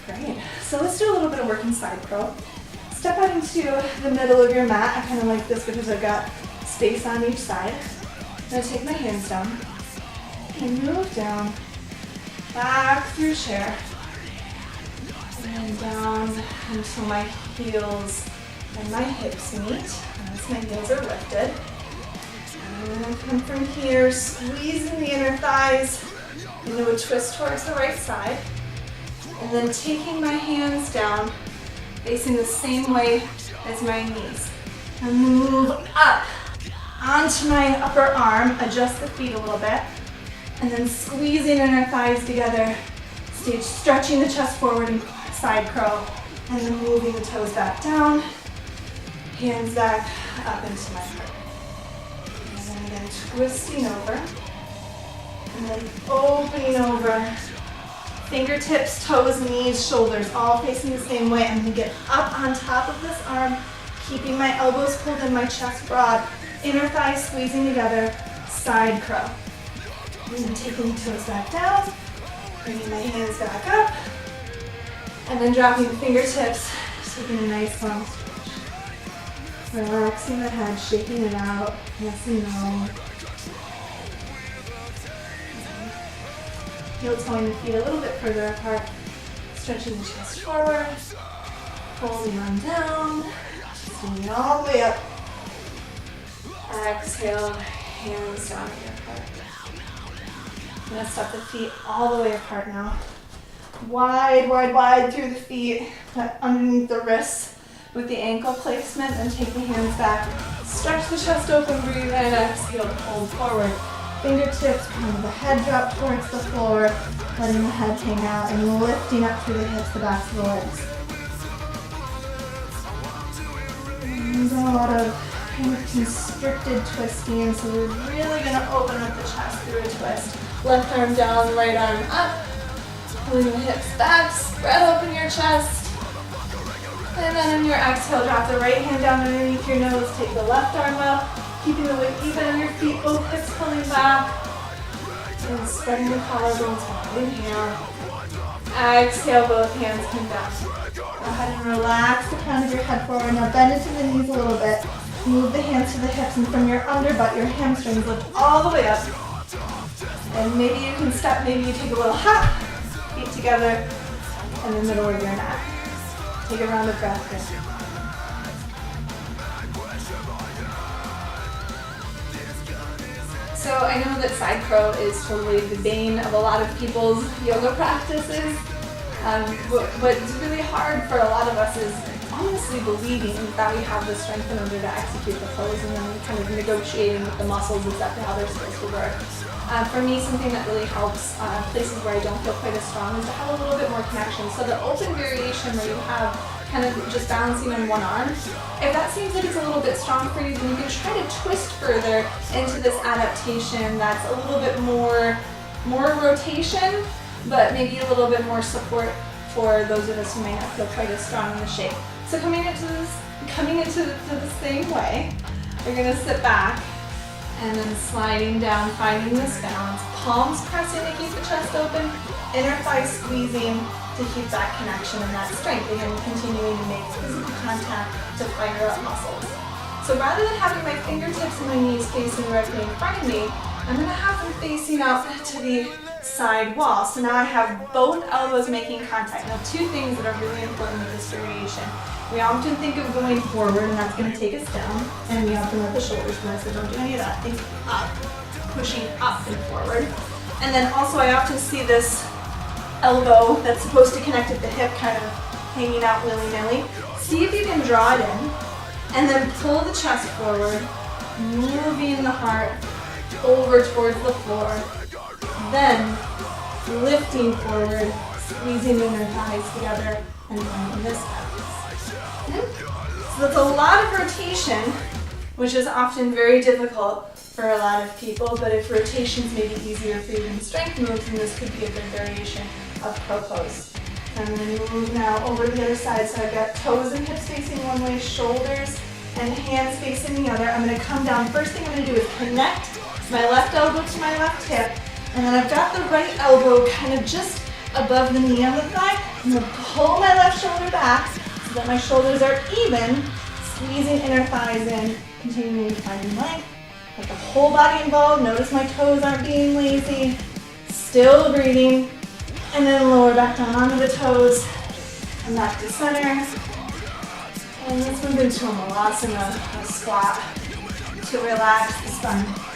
Great. So let's do a little bit of working side curl. Step out into the middle of your mat. I kind of like this because I've got space on each side. I'm going to take my hands down and move down, back through chair, and down until my heels and my hips meet. As my heels are lifted. And then I come from here, squeezing the inner thighs into a twist towards the right side. And then taking my hands down, facing the same way as my knees. And move up onto my upper arm, adjust the feet a little bit. And then squeezing inner thighs together, stretching the chest forward and side curl. And then moving the toes back down, hands back up into my heart. And then again, twisting over. And then opening over. Fingertips, toes, knees, shoulders, all facing the same way. I'm going to get up on top of this arm, keeping my elbows pulled in, my chest broad, inner thighs squeezing together, side curl. And then taking the toes back down, bringing my hands back up, and then dropping the fingertips, taking a nice long stretch. Relaxing the head, shaking it out, yes and no. Heel toeing the feet a little bit further apart, stretching the chest forward, holding on down, swinging all the way up. Exhale, hands down at your heart. I'm going to step the feet all the way apart now. Wide, wide, wide through the feet, underneath the wrists with the ankle placement, and take the hands back. Stretch the chest open, breathe in, exhale to fold forward. Fingertips, kind of the head drop towards the floor, letting the head hang out and lifting up through the hips, the backs of the legs. And a lot of kind of constricted twisting, so we're really going to open up the chest through a twist. Left arm down, right arm up, pulling the hips back, spread open your chest. And then in your exhale, drop the right hand down underneath your nose, take the left arm up, keeping the weight even on your feet, both hips pulling back, and spreading the collarbones wide. Inhale. Exhale, both hands come down. Go ahead and relax the crown of your head forward. Now bend into the knees a little bit. Move the hands to the hips, and from your underbutt, your hamstrings lift all the way up. And maybe you can step, maybe you take a little hop, feet together, in the middle of your mat. Take a round of breath here. So I know that side curl is totally the bane of a lot of people's yoga practices. What's really hard for a lot of us is honestly believing that we have the strength in order to execute the pose, and then kind of negotiating with the muscles exactly how they're supposed to work. For me, something that really helps places where I don't feel quite as strong is to have a little bit more connection. So the open variation where you have kind of just balancing on one arm, if that seems like it's a little bit strong for you, then you can try to twist further into this adaptation that's a little bit more rotation, but maybe a little bit more support for those of us who may not feel quite as strong in the shape. So coming into the same way, you're going to sit back and then sliding down, finding this balance. Palms pressing to keep the chest open, inner thighs squeezing to keep that connection and that strength. Again, continuing to make physical contact to fire up muscles. So rather than having my fingertips and my knees facing directly in front of me, I'm going to have them facing out to the side wall. So now I have both elbows making contact. Now, two things that are really important with this variation. We often think of going forward, and that's going to take us down, and we often let the shoulders go, so don't do any of that. Think up, pushing up and forward. And then also I often see this elbow that's supposed to connect at the hip kind of hanging out willy-nilly. See if you can draw it in, and then pull the chest forward, moving the heart over towards the floor, then lifting forward, squeezing the inner thighs together, and finding this balance. So that's a lot of rotation, which is often very difficult for a lot of people, but if rotations may be easier for you than strength moves, then this could be a good variation of crow pose. I'm going to move now over to the other side, so I've got toes and hips facing one way, shoulders and hands facing the other. I'm going to come down. First thing I'm going to do is connect my left elbow to my left hip, and then I've got the right elbow kind of just above the knee on the thigh. I'm gonna pull my left shoulder back so that my shoulders are even, squeezing inner thighs in, continuing finding length. Get the whole body involved. Notice my toes aren't being lazy. Still breathing. And then lower back down onto the toes. Come back to center. And let's move into a malasana, a squat, to relax the spine.